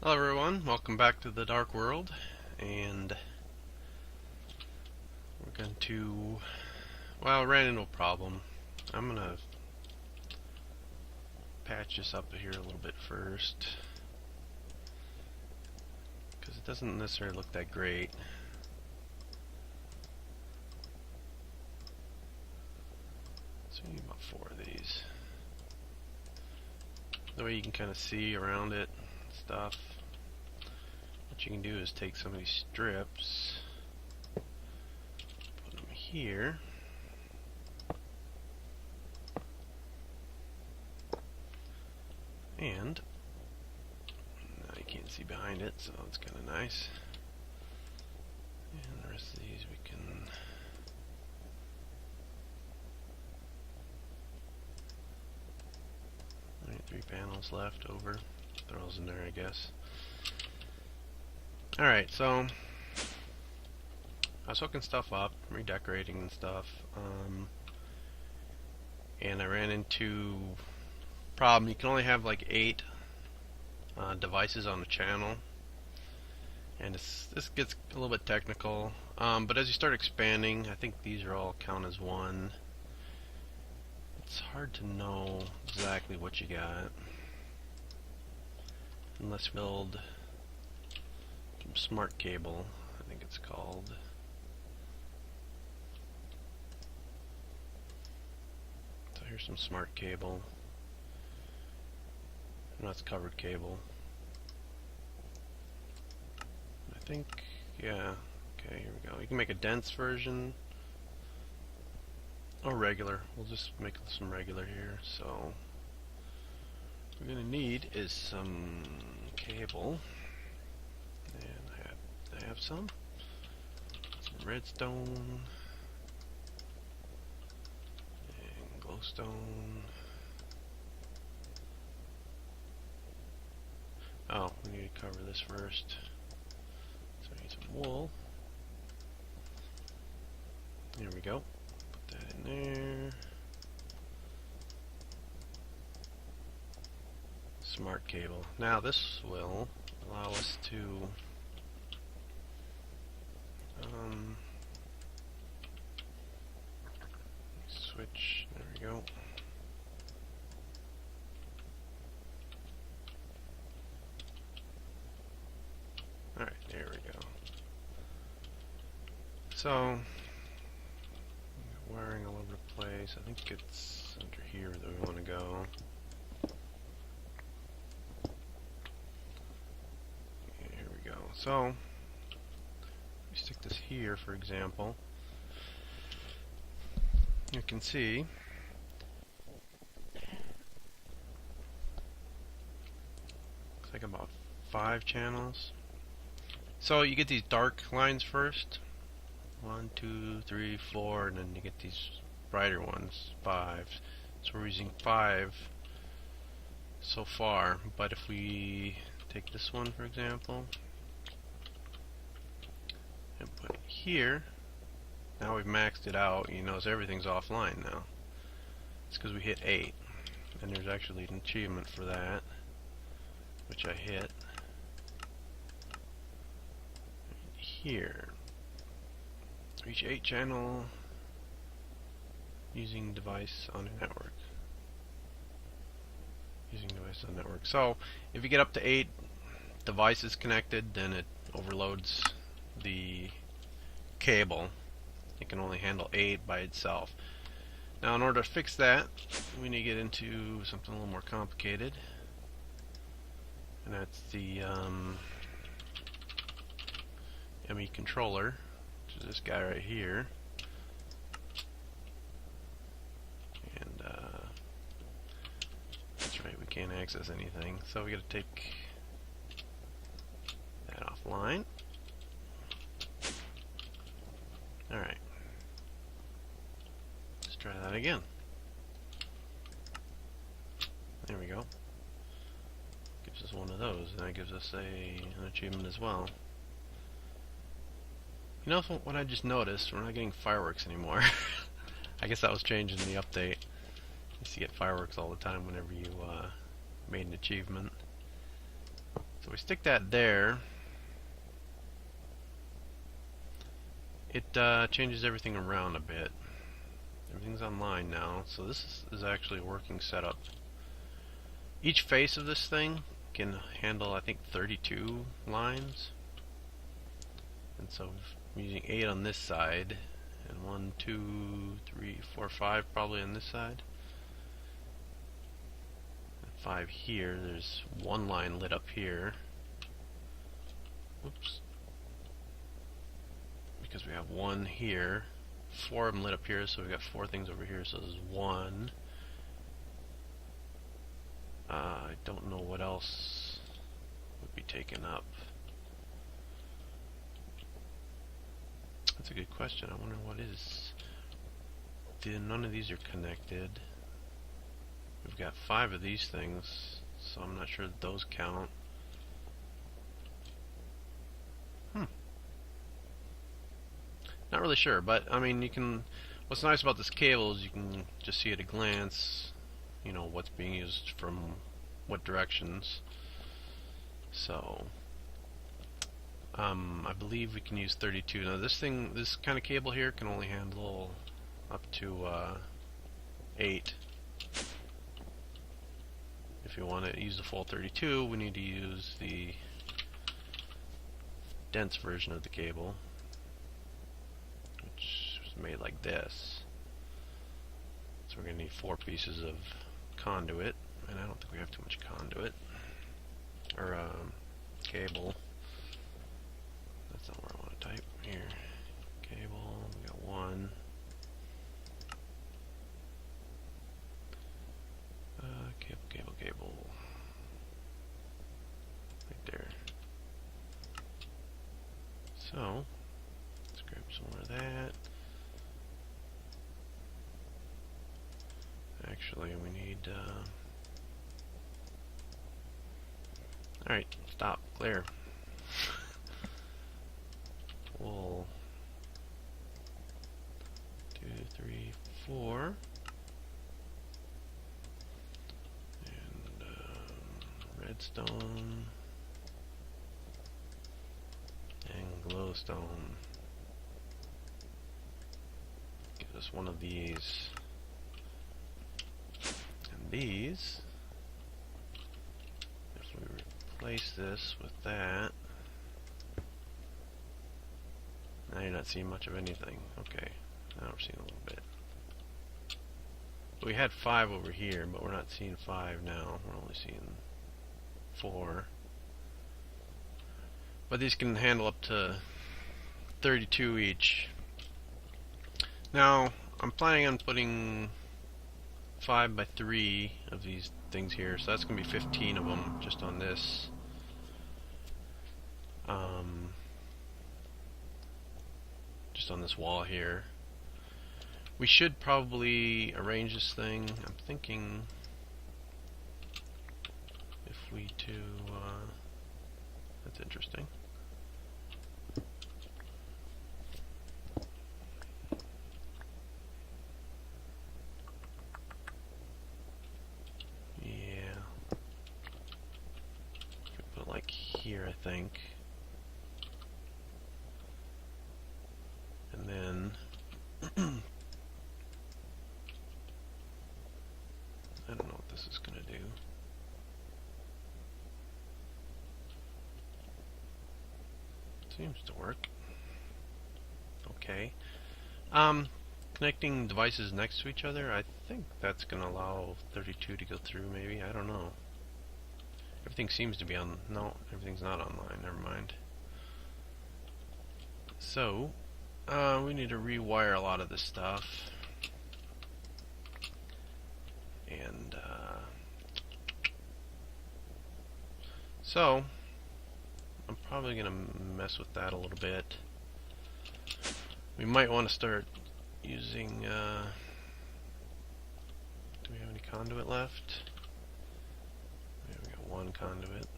Hello everyone, welcome back to the Dark World, and we're going to, well, I ran into a problem. I'm going to patch this up here a little bit first, because it doesn't necessarily look that great. So we need about 4 of these. That way you can kind of see around it and stuff. What you can do is take some of these strips, put them here, and now you can't see behind it, so it's kind of nice. And the rest of these we can only 3 panels left over. Throw those in there, I guess. Alright, so I was hooking stuff up, redecorating and stuff, and I ran into a problem. You can only have like 8 devices on the channel, and this gets a little bit technical, but as you start expanding, I think these are all count as one. It's hard to know exactly what you got unless you build some smart cable, I think it's called. So here's some smart cable. No, it's covered cable. I think, yeah, okay, here we go. You can make a dense version or regular. We'll just make some regular here. So what we're going to need is some cable, and I have some redstone and glowstone. Oh, we need to cover this first. So I need some wool. There we go. Put that in there. Smart cable. Now this will allow us to switch. There we go. Alright, there we go. So, wiring all over the place. I think it's under here that we want to go. Yeah, here we go. So, we stick this here, for example. You can see looks like about 5 channels. So you get these dark lines first. 1, 2, 3, 4, and then you get these brighter ones, 5. So we're using 5 so far, but if we take this one, for example, and put it here, now we've maxed it out. You notice everything's offline now. It's because we hit 8, and there's actually an achievement for that, which I hit here. Reach 8 channel using device on a network. Using device on network. So if you get up to 8 devices connected, then it overloads the cable. It can only handle 8 by itself. Now in order to fix that, we need to get into something a little more complicated, and that's the ME controller, which is this guy right here. And that's right, we can't access anything, so we got to take that offline. Alright, let's try that again. There we go. Gives us one of those, and that gives us an achievement as well. You know what I just noticed? We're not getting fireworks anymore. I guess that was changed in the update. You used to get fireworks all the time whenever you made an achievement. So we stick that there. It changes everything around a bit. Everything's online now, so this is actually a working setup. Each face of this thing can handle, I think, 32 lines. And so I'm using 8 on this side, and 1, 2, 3, 4, 5 probably on this side. And 5 here. There's one line lit up here. Whoops. Because we have 1 here. 4 of them lit up here, so we've got 4 things over here, so there's 1. I don't know what else would be taken up. That's a good question. I wonder what is. None of these are connected. We've got 5 of these things, so I'm not sure that those count. Not really sure, but I mean, you can. What's nice about this cable is you can just see at a glance, you know, what's being used from what directions. So, I believe we can use 32. Now, this kind of cable here can only handle up to 8. If you want to use the full 32, we need to use the dense version of the cable, which is made like this. So we're going to need 4 pieces of conduit, and I don't think we have too much conduit or cable. That's not where I want to type. Here, cable. We got 1. Cable. Right there. So let's grab some more of that. Actually, we need. Alright, stop, clear. Wool. 2, 3, 4. And redstone. And glowstone. Give us one of these. And these, if we replace this with that, now you're not seeing much of anything. Okay, now we're seeing a little bit. We had 5 over here, but we're not seeing 5 now. We're only seeing 4. But these can handle up to 32 each. Now, I'm planning on putting 5 by 3 of these things here, so that's going to be 15 of them just on this. Just on this wall here. We should probably arrange this thing. I'm thinking if we that's interesting. Yeah. Put it like here, I think. And then I don't know what this is going to do. Seems to work. Okay. Connecting devices next to each other, I think that's going to allow 32 to go through, maybe. I don't know. Everything seems to be on... No, everything's not online. Never mind. So, we need to rewire a lot of this stuff. And, so, I'm probably going to mess with that a little bit. We might want to start using, do we have any conduit left? Yeah, we got 1 conduit.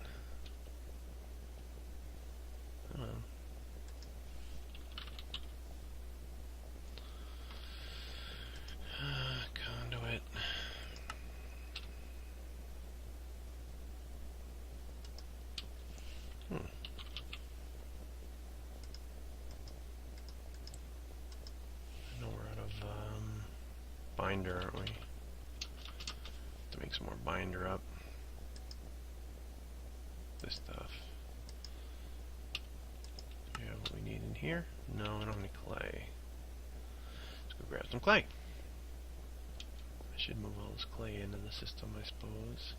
Conduit. binder, aren't we? To make some more binder up. This stuff. Do we have what we need in here? No, I don't have any clay. Let's go grab some clay. I should move all this clay into the system, I suppose.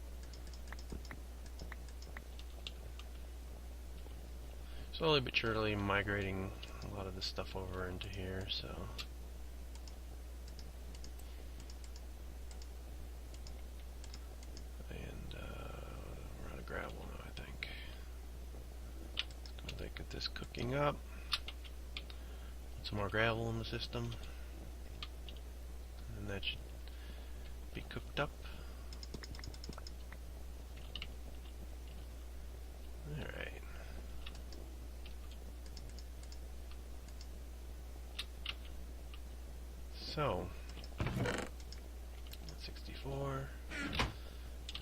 Slowly but surely migrating a lot of this stuff over into here, so. And we're out of gravel now, I think. Let's go get this cooking up. Put some more gravel in the system. And that should be cooked up. Alright. So, 64,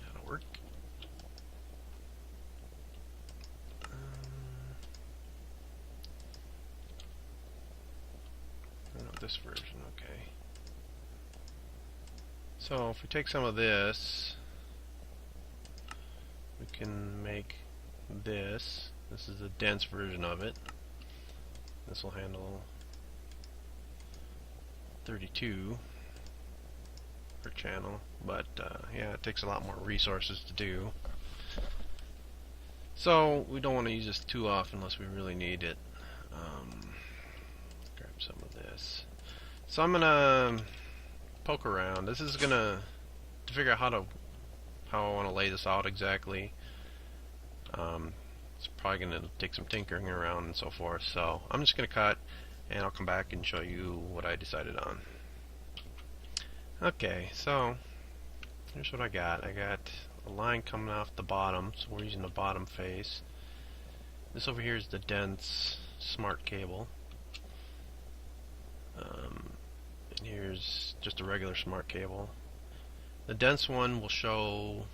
that'll work. I don't know this version, okay. So, if we take some of this, we can make this. This is the dense version of it. This will handle 32 per channel, but yeah, it takes a lot more resources to do. So we don't want to use this too often unless we really need it. Grab some of this. So I'm gonna poke around. This is gonna to figure out how I want to lay this out exactly. It's probably gonna take some tinkering around and so forth. So I'm just gonna cut, and I'll come back and show you what I decided on. Okay, so here's what I got. I got a line coming off the bottom, so we're using the bottom face. This over here is the dense smart cable. And here's just a regular smart cable. The dense one will show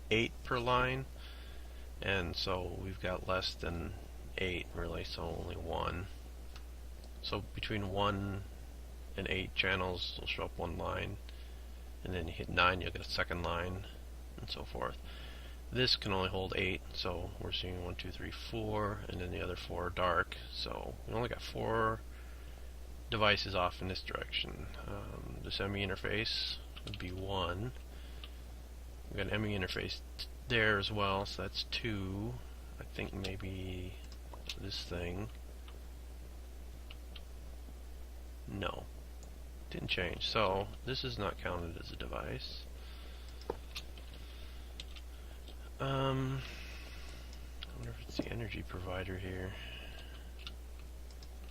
8 per line, and so we've got less than 8 really, so only 1. So between 1 and 8 channels will show up one line, and then you hit 9, you'll get a second line, and so forth. This can only hold 8, so we're seeing 1, 2, 3, 4, and then the other 4 are dark. So we only got 4 devices off in this direction. This ME interface would be 1. We've got an ME interface there as well, so that's 2. I think maybe this thing. No, didn't change. So this is not counted as a device. I wonder if it's the energy provider here.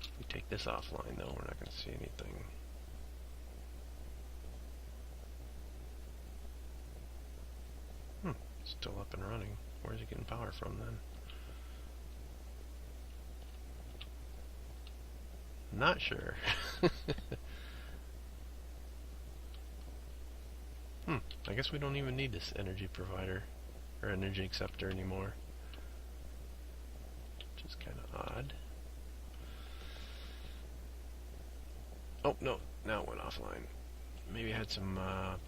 If we take this offline, though, we're not going to see anything. Still up and running. Where's it getting power from then? Not sure. I guess we don't even need this energy provider or energy acceptor anymore, which is kind of odd. Oh no, now it went offline. Maybe I had some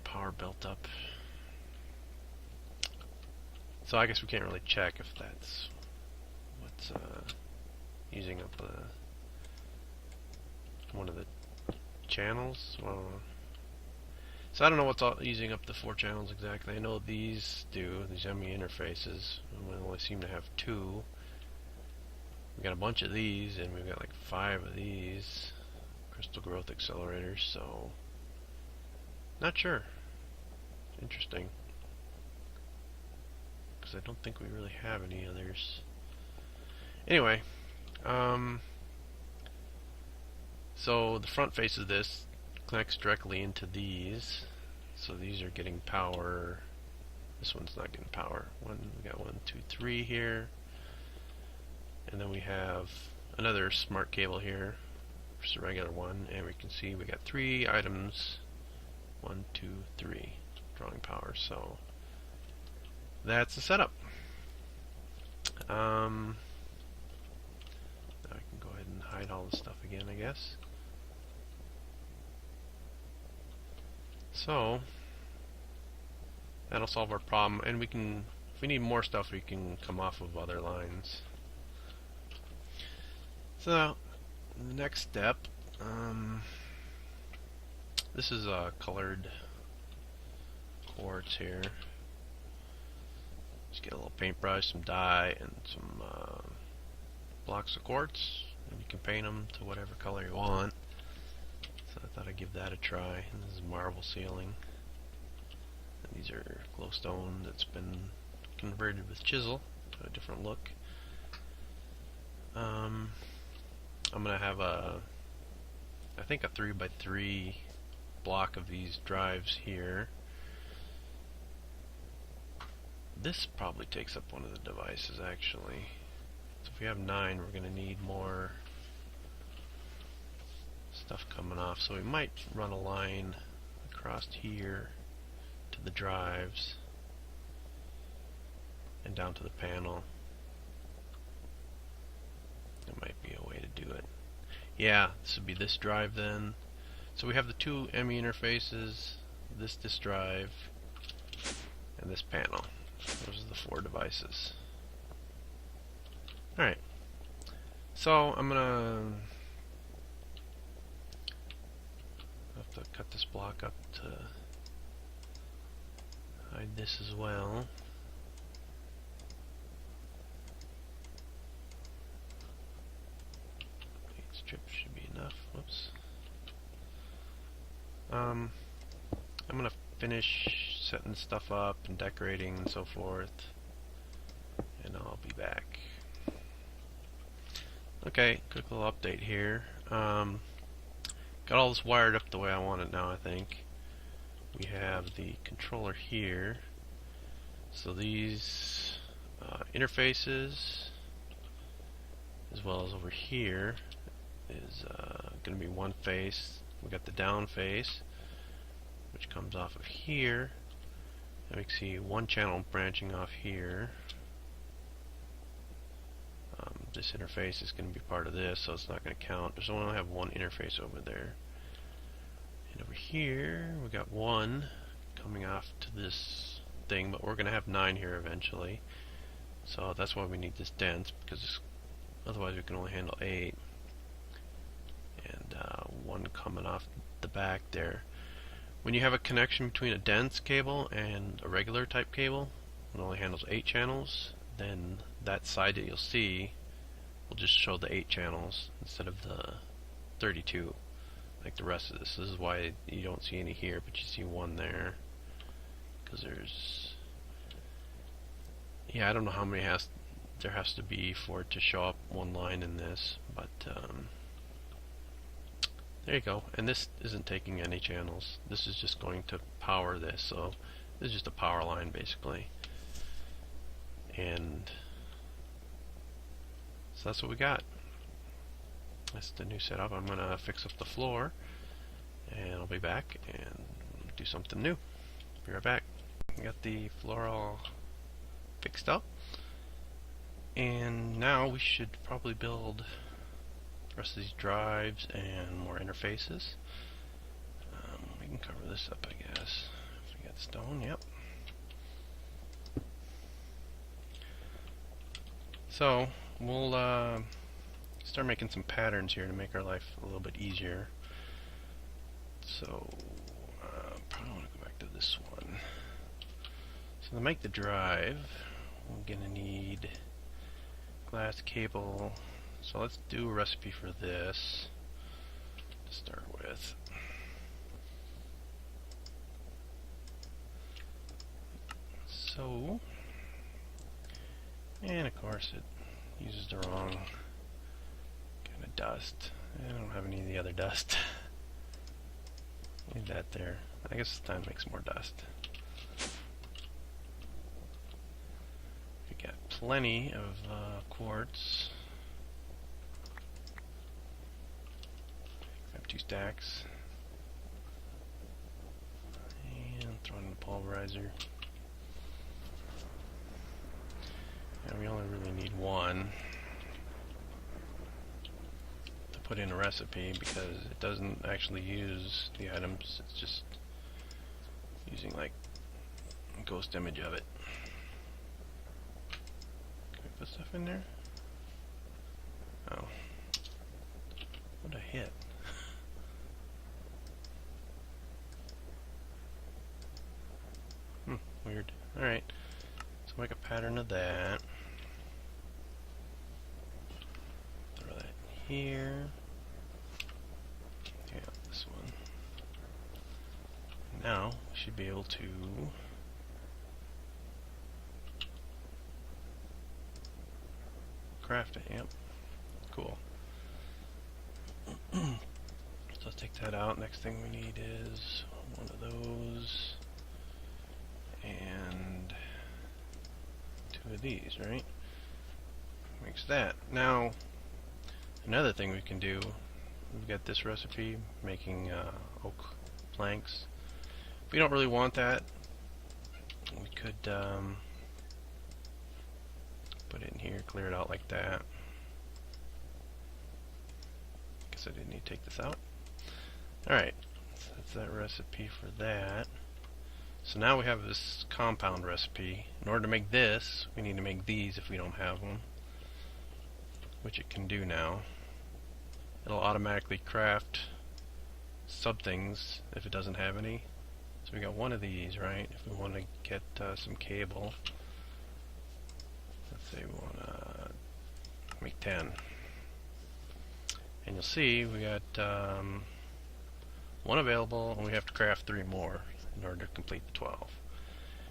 power built up. So I guess we can't really check if that's what's using up one of the channels. Well, so I don't know what's using up the 4 channels exactly. I know these do, these ME interfaces, and we only seem to have 2. We got a bunch of these, and we've got like 5 of these crystal growth accelerators, so not sure. Interesting. Because I don't think we really have any others. Anyway, so the front face of this connects directly into these, so these are getting power. This one's not getting power. We got 1, 2, 3 here, and then we have another smart cable here, just a regular one, and we can see we got 3 items. 1, 2, 3 drawing power. So that's the setup. Now I can go ahead and hide all the stuff again, I guess. So that'll solve our problem, and we can, if we need more stuff, we can come off of other lines. So the next step, this is colored quartz here. Just get a little paintbrush, some dye, and some blocks of quartz, and you can paint them to whatever color you want. So I thought I'd give that a try. And this is marble ceiling. And these are glowstone that's been converted with chisel to a different look. I'm gonna have I think a 3x3 block of these drives here. This probably takes up one of the devices actually. So if we have 9, we're gonna need more stuff coming off. So we might run a line across here to the drives and down to the panel. That might be a way to do it. Yeah, this would be this drive then. So we have the two ME interfaces, this drive, and this panel. Those are the 4 devices. Alright. So I'm gonna have to cut this block up to hide this as well. Strip should be enough. Whoops. I'm gonna finish setting stuff up and decorating and so forth, and I'll be back. Okay, quick little update here. Got all this wired up the way I want it now, I think. We have the controller here. So these interfaces, as well as over here, is going to be one face. We got the down face, which comes off of here, and we can see one channel branching off here. This interface is going to be part of this, so it's not going to count. There's only have one interface over there, and over here we got one coming off to this thing, but we're going to have 9 here eventually. So that's why we need this dense, because otherwise we can only handle 8. And one coming off the back there. When you have a connection between a dense cable and a regular type cable, it only handles 8 channels, then that side that you'll see will just show the 8 channels instead of the 32 like the rest of this. This is why you don't see any here, but you see one there, because there's, yeah, I don't know how many there has to be for it to show up one line in this, but there you go. And this isn't taking any channels. This is just going to power this. So this is just a power line basically. And so that's what we got. That's the new setup. I'm gonna fix up the floor, and I'll be back and do something new. Be right back. I got the floor all fixed up, and now we should probably build the rest of these drives and more interfaces. We can cover this up, I guess. If we got stone, yep. So we'll start making some patterns here to make our life a little bit easier. So probably want to go back to this one. So to make the drive, we're gonna need glass cable. So let's do a recipe for this to start with. So, and of course it uses the wrong kind of dust. I don't have any of the other dust. Leave that there. I guess this time makes more dust. We got plenty of quartz. Grab 2 stacks. And throw in the pulverizer. And we only really need 1 to put in a recipe, because it doesn't actually use the items, it's just using like a ghost image of it. Can we put stuff in there? Oh. What'd I hit? Weird. Alright. So make a pattern of that. Throw that here. Yeah, this one. Now, we should be able to craft it. Yep. Cool. So let's take that out. Next thing we need is one of those and two of these, right? Makes that. Now, another thing we can do, we've got this recipe making oak planks. We don't really want that. We could put it in here, clear it out like that. Guess I didn't need to take this out. Alright, so that's that recipe for that. So now we have this compound recipe. In order to make this, we need to make these if we don't have them, which it can do now. It'll automatically craft sub things if it doesn't have any. So we got one of these, right? If we want to get some cable, let's say we want to make 10. And you'll see we got one available, and we have to craft 3 more in order to complete the 12.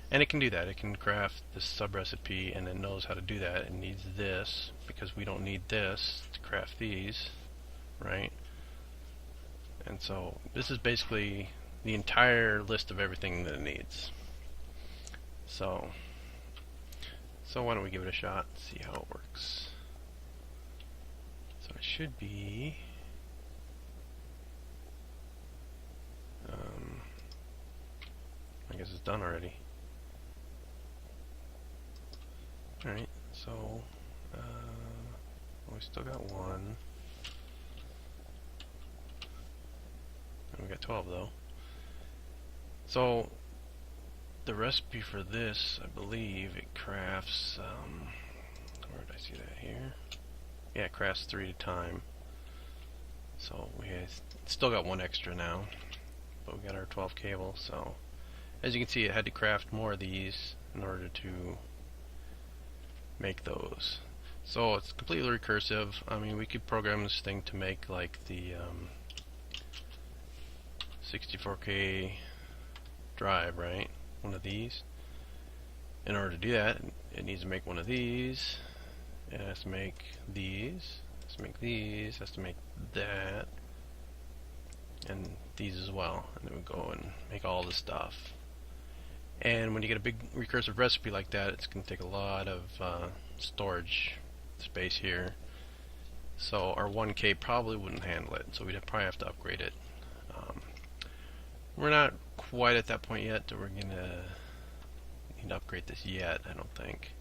And it can do that. It can craft this sub recipe, and it knows how to do that. It needs this because we don't need this to craft these, right? And so this is basically the entire list of everything that it needs. So why don't we give it a shot and see how it works. So it should be I guess it's done already. Alright, so we still got one. And we got 12 though. So the recipe for this, I believe it crafts where did I see that here? Yeah, it crafts 3 at a time. So we still got one extra now, but we got our 12 cable. So as you can see, it had to craft more of these in order to make those. So it's completely recursive. I mean, we could program this thing to make like the 64K drive, right? One of these. In order to do that, it needs to make one of these. It has to make these. It has to make these. It has to make that. And these as well. And then we go and make all the stuff. And when you get a big recursive recipe like that, it's going to take a lot of storage space here. So our 1K probably wouldn't handle it. So we'd probably have to upgrade it. We're not quite at that point yet. We're going to need to upgrade this yet, I don't think.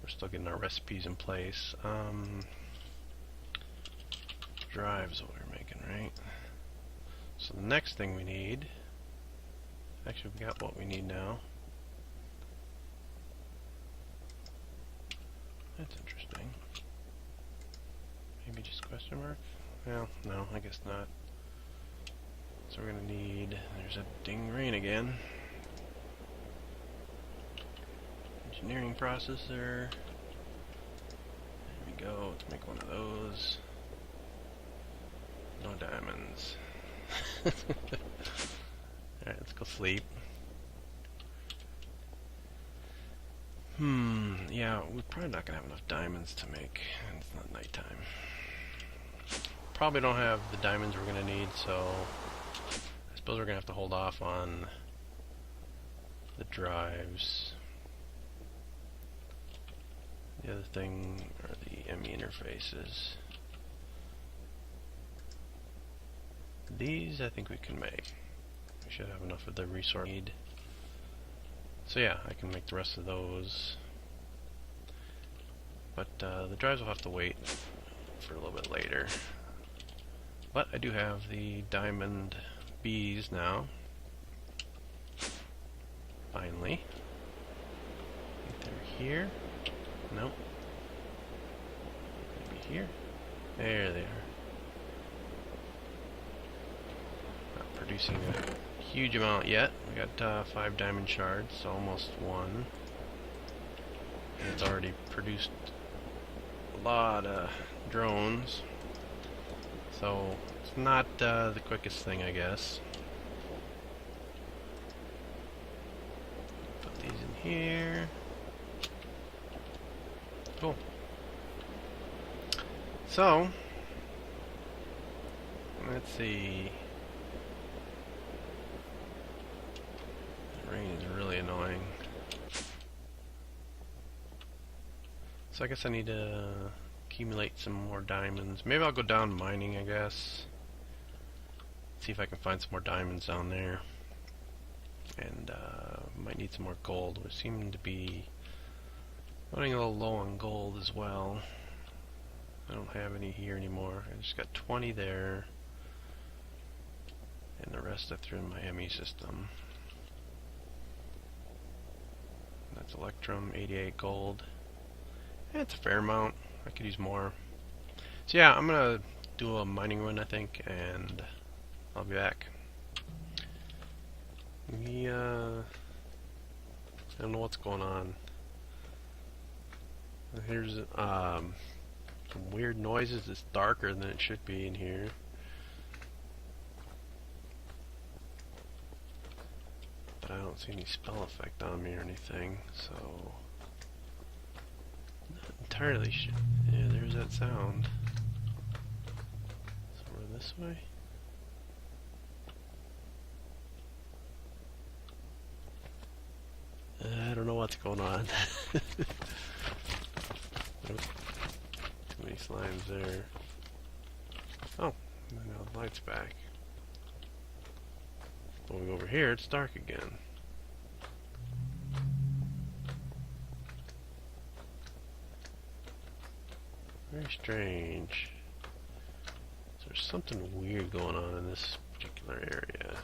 We're still getting our recipes in place. Drives what we're making, right? So the next thing we need, actually we got what we need now. That's interesting. Maybe just question mark? Well, no, I guess not. So we're gonna need, there's a ding rain again. Engineering processor. There we go, let's make one of those. No diamonds. Alright, let's go sleep. Yeah, we're probably not gonna have enough diamonds to make, and it's not nighttime. Probably don't have the diamonds we're gonna need, so I suppose we're gonna have to hold off on the drives. The other thing are the ME interfaces. These I think we can make. We should have enough of the resource we need. So yeah, I can make the rest of those. But the drives will have to wait for a little bit later. But I do have the diamond bees now. Finally. I think they're here. Nope. Maybe here. There they are. Not producing a huge amount yet. We got 5 diamond shards, so almost 1. And it's already produced a lot of drones. So it's not the quickest thing, I guess. Put these in here. Cool. So, let's see. The rain is really annoying. So I guess I need to accumulate some more diamonds. Maybe I'll go down mining, I guess. See if I can find some more diamonds down there. And might need some more gold. We seem to be running a little low on gold as well. I don't have any here anymore. I just got 20 there. And the rest I threw in my ME system. That's Electrum, 88 gold. It's a fair amount. I could use more. So yeah, I'm gonna do a mining run, I think, and I'll be back. I don't know what's going on. Here's some weird noises. It's darker than it should be in here. But I don't see any spell effect on me or anything, so not entirely sure. Yeah, there's that sound. So we're this way. I don't know what's going on. Too many slimes there. Oh, now the light's back. When we go over here, it's dark again. Very strange. So there's something weird going on in this particular area.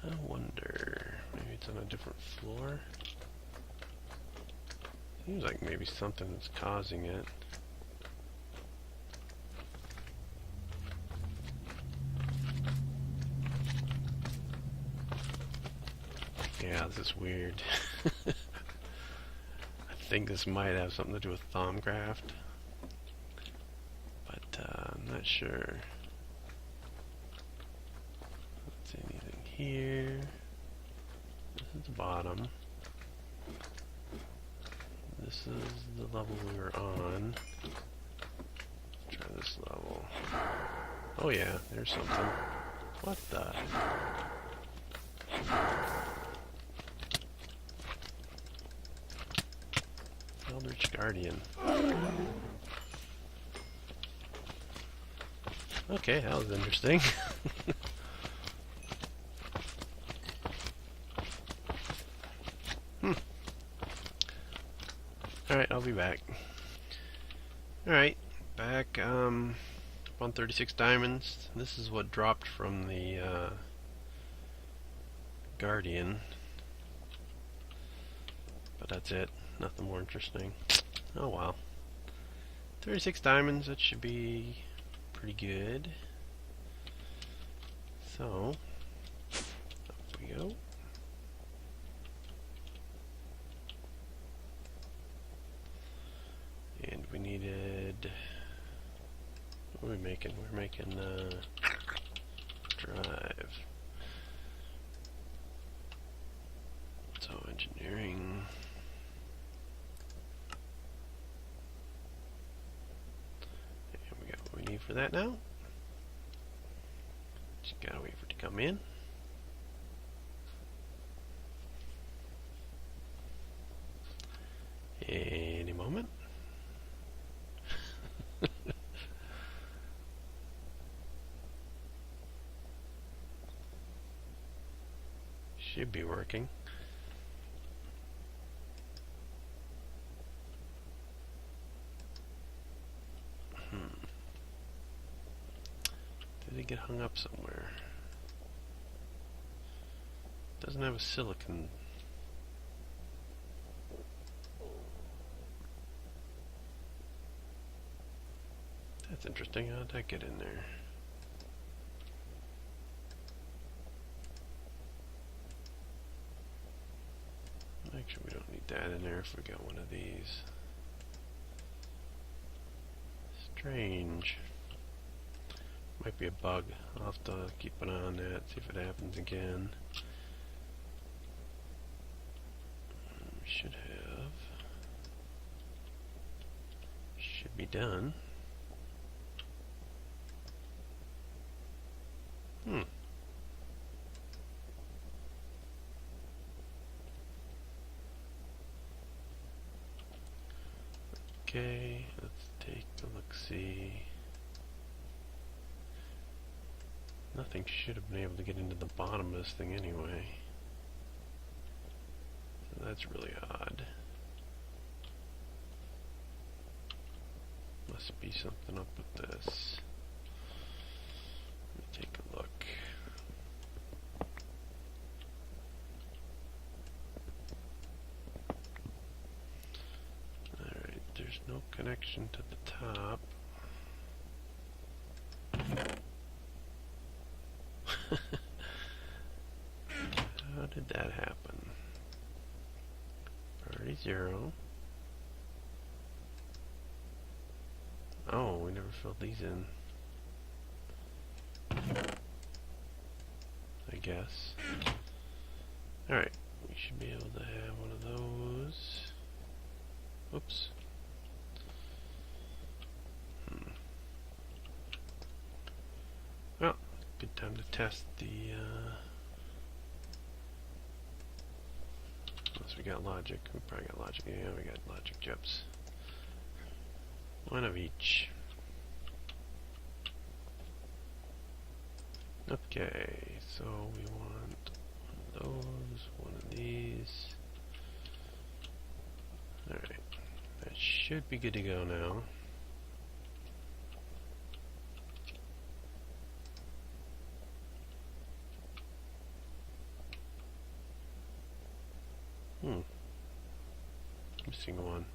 I wonder, maybe it's on a different floor? Seems like maybe something is causing it. Yeah, this is weird. I think this might have something to do with Thaumcraft, but I'm not sure. Let's see anything here. This is the bottom. This is the level we were on. Let's try this level. Oh yeah, there's something. What the? Eldritch Guardian. Okay, that was interesting. Alright, I'll be back. Alright, back on 36 diamonds. This is what dropped from the Guardian. But that's it. Nothing more interesting. Oh wow. 36 diamonds, that should be pretty good. So, up we go. And we needed... what are we making? We're making drive. So engineering... for that now. Just gotta wait for it to come in. Any moment. Should be working. Did they get hung up somewhere. Doesn't have a silicon. That's interesting. How'd that get in there? Actually, we don't need that in there if we got one of these. Strange. Might be a bug. I'll have to keep an eye on that, see if it happens again. We should be done. Okay, let's take a look-see. Nothing should have been able to get into the bottom of this thing anyway. So that's really odd. Must be something up with this. Let me take a look. Alright, there's no connection to the top. How did that happen? Priority 0. Oh, we never filled these in. I guess. Alright, we should be able to have one of those. Oops. Well, good time to test the, unless we got logic. We probably got logic. Yeah, we got logic chips. One of each. Okay, so we want one of those, one of these. Alright, that should be good to go now. Missing one.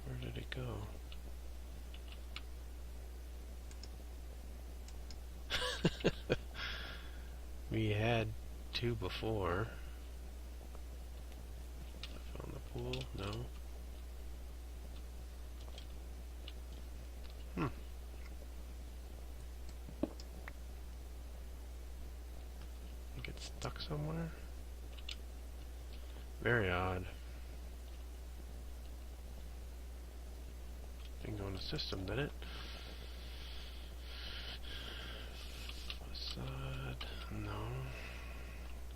Where did it go? We had two before. I found the pool? No. Stuck somewhere? Very odd. Didn't go in the system, did it? Facade. No.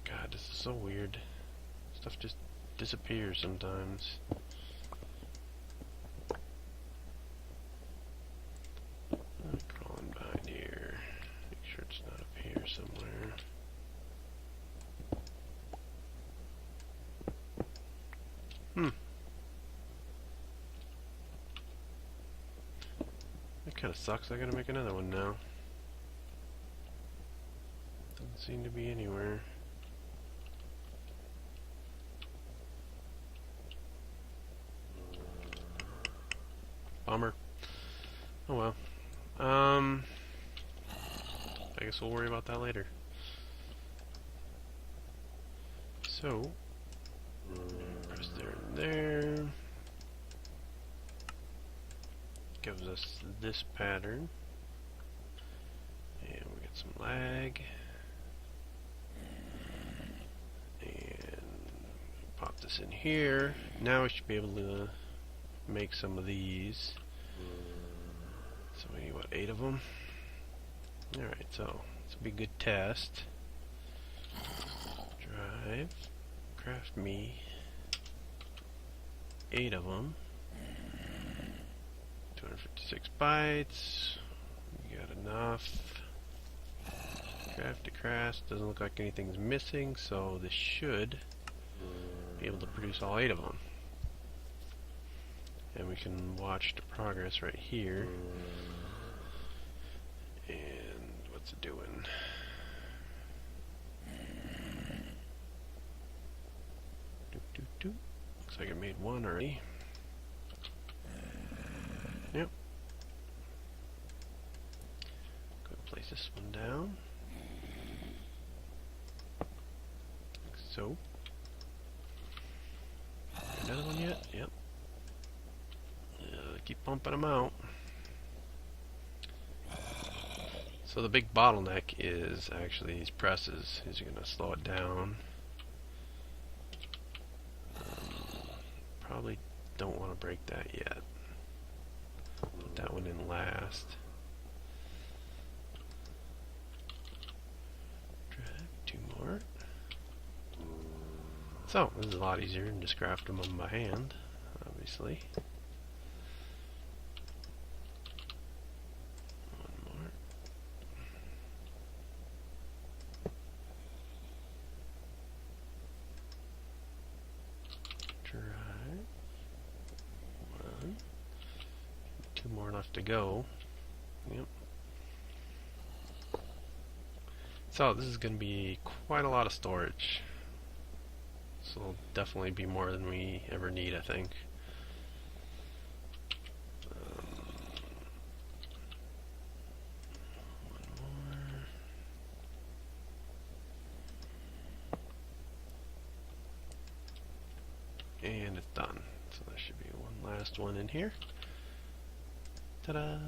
God, this is so weird. Stuff just disappears sometimes. I'm crawling behind here. Make sure it's not up here somewhere. That kind of sucks. I gotta make another one now. Doesn't seem to be anywhere. Bummer. Oh well. I guess we'll worry about that later. So, press there and there. Gives us this pattern. And we get some lag. And pop this in here. Now we should be able to make some of these. So we need, what, 8 of them? Alright, so this will be a good test. Drive. Craft me 8 of them. 256 bytes. We got enough. Draft to crash. Doesn't look like anything's missing, so this should be able to produce all 8 of them. And we can watch the progress right here. And what's it doing? Looks like it made 1 already. Yep. Go place this one down. Like so. Another one yet? Yep. Keep pumping them out. So the big bottleneck is actually these presses. Is going to slow it down. Probably don't want to break that yet. Put that one in last. Drag 2 more. So this is a lot easier than just crafting them by hand, obviously. To go. Yep. So this is going to be quite a lot of storage. So it'll definitely be more than we ever need, I think. One more. And it's done. So there should be one last one in here. Ta-da!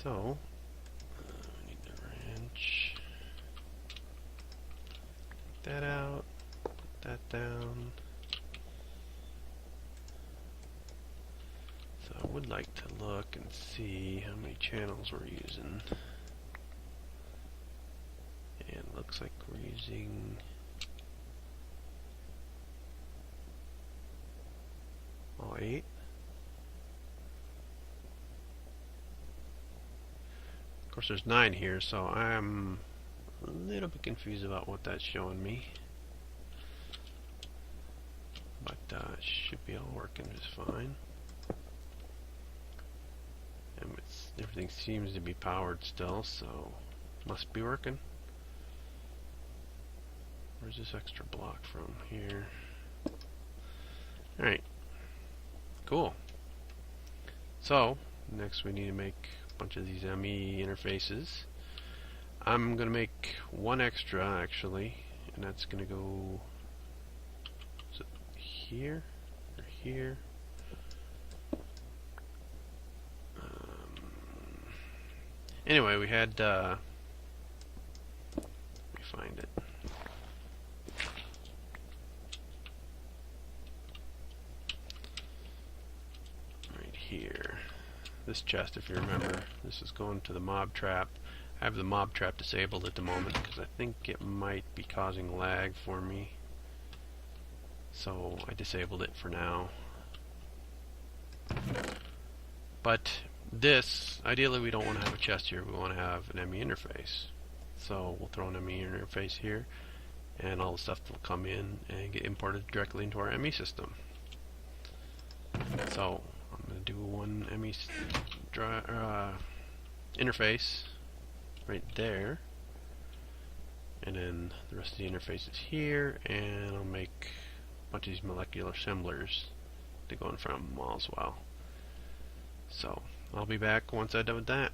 So, we need the wrench. Get that out. Put that down. So I would like to look and see how many channels we're using. And it looks like we're using all 8. Of course there's 9 here, so I'm a little bit confused about what that's showing me. But it should be all working just fine. And everything seems to be powered still, so must be working. Where's this extra block from? Here. Alright. Cool. So, next we need to make a bunch of these ME interfaces. I'm going to make one extra, actually, and that's going to go here, or here. Anyway, we had, let me find it. Here. This chest, if you remember, this is going to the mob trap. I have the mob trap disabled at the moment because I think it might be causing lag for me. So I disabled it for now. But this, ideally we don't want to have a chest here, we want to have an ME interface. So we'll throw an ME interface here and all the stuff will come in and get imported directly into our ME system. So I'm going to do one ME interface right there, and then the rest of the interface is here, and I'll make a bunch of these molecular assemblers to go in front of them all as well. So I'll be back once I'm done with that.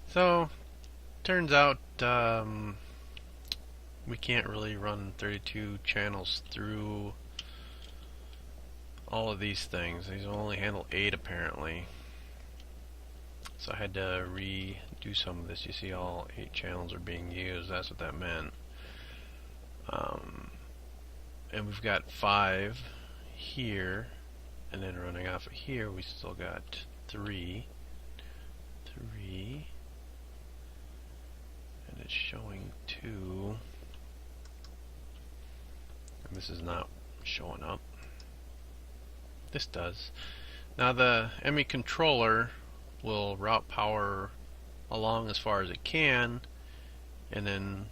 So turns out we can't really run 32 channels through all of these things. These will only handle 8 apparently. So I had to redo some of this. You see all 8 channels are being used. That's what that meant. And we've got 5 here, and then running off of here we still got 3, and it's showing 2, and this is not showing up. This does. Now the ME controller will route power along as far as it can, and then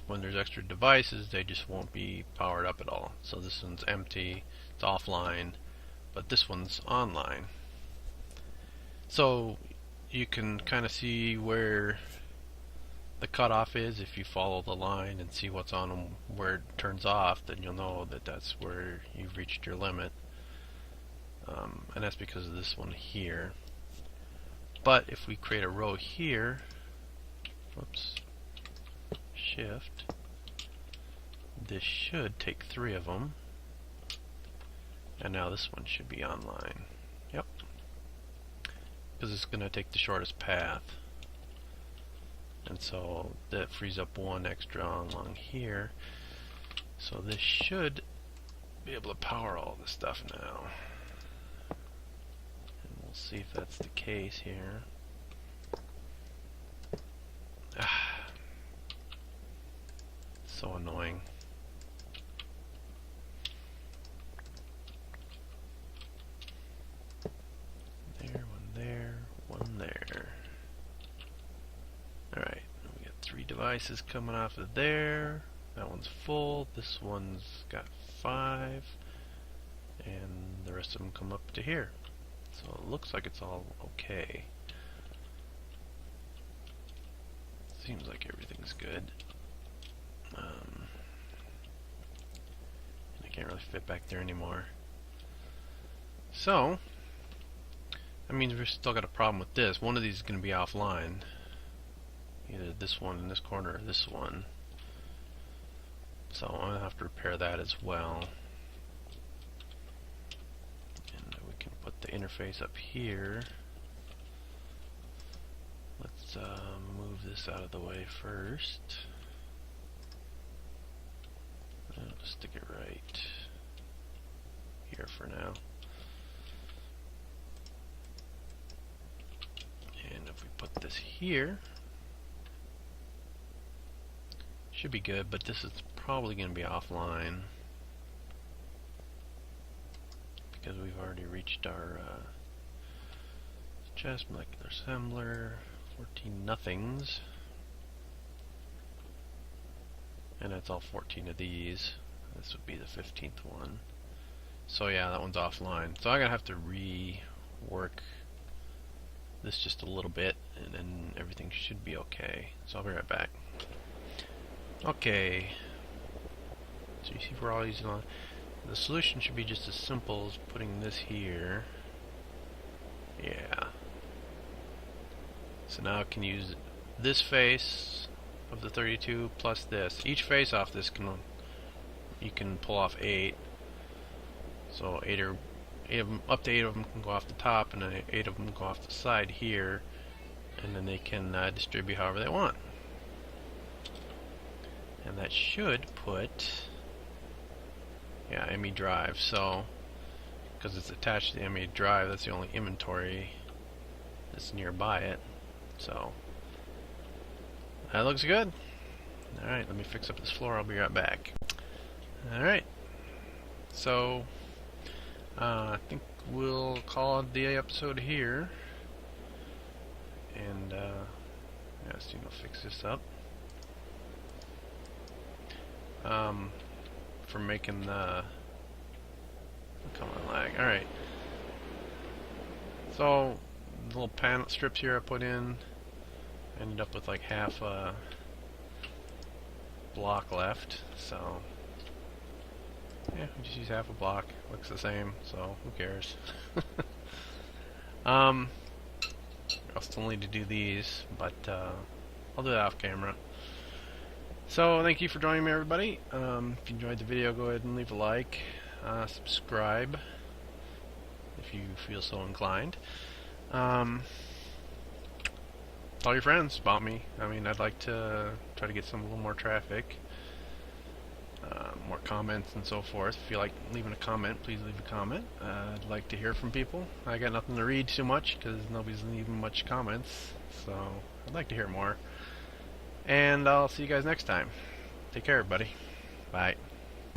when there's extra devices, they just won't be powered up at all. So this one's empty, it's offline, but this one's online. So you can kind of see where the cutoff is. If you follow the line and see what's on them, where it turns off, then you'll know that that's where you've reached your limit. And that's because of this one here. But if we create a row here, whoops, shift, this should take 3 of them, and now this one should be online. Yep, because it's going to take the shortest path, and so that frees up 1 extra along here. So this should be able to power all this stuff now. We'll see if that's the case here. So annoying. There, one there. Alright, we got 3 devices coming off of there. That one's full. This one's got 5. And the rest of them come up to here. So it looks like it's all okay. Seems like everything's good. And I can't really fit back there anymore. So, that means we've still got a problem with this. One of these is going to be offline. Either this one in this corner or this one. So I'm going to have to repair that as well. Put the interface up here. Let's move this out of the way first. I'll just stick it right here for now. And if we put this here, should be good, but this is probably going to be offline, because we've already reached our chest molecular assembler, 14 nothings, and that's all 14 of these. This would be the 15th one. So yeah, that one's offline. So I'm gonna have to rework this just a little bit, and then everything should be okay. So I'll be right back. Okay. So you see we're all using on. The solution should be just as simple as putting this here. Yeah. So now I can use this face of the 32 plus this. Each face off this you can pull off 8. So 8 of them, up to 8 of them can go off the top, and then 8 of them go off the side here, and then they can distribute however they want. And that should put, yeah, ME drive. So because it's attached to the ME drive, that's the only inventory that's nearby it. So that looks good. Alright, let me fix up this floor. I'll be right back. Alright, so I think we'll call it the episode here, and yeah, so I'll fix this up for making the, come on, lag. Alright, so the little panel strips here I put in, ended up with like half a block left, so yeah, we just use half a block. Looks the same, so who cares? I'll still need to do these, but I'll do that off camera. So thank you for joining me, everybody. If you enjoyed the video, go ahead and leave a like, subscribe if you feel so inclined. Tell your friends about me. I mean, I'd like to try to get a little more traffic. More comments and so forth. If you like leaving a comment, please leave a comment. I'd like to hear from people. I got nothing to read too much because nobody's leaving much comments, so I'd like to hear more. And I'll see you guys next time. Take care, everybody. Bye.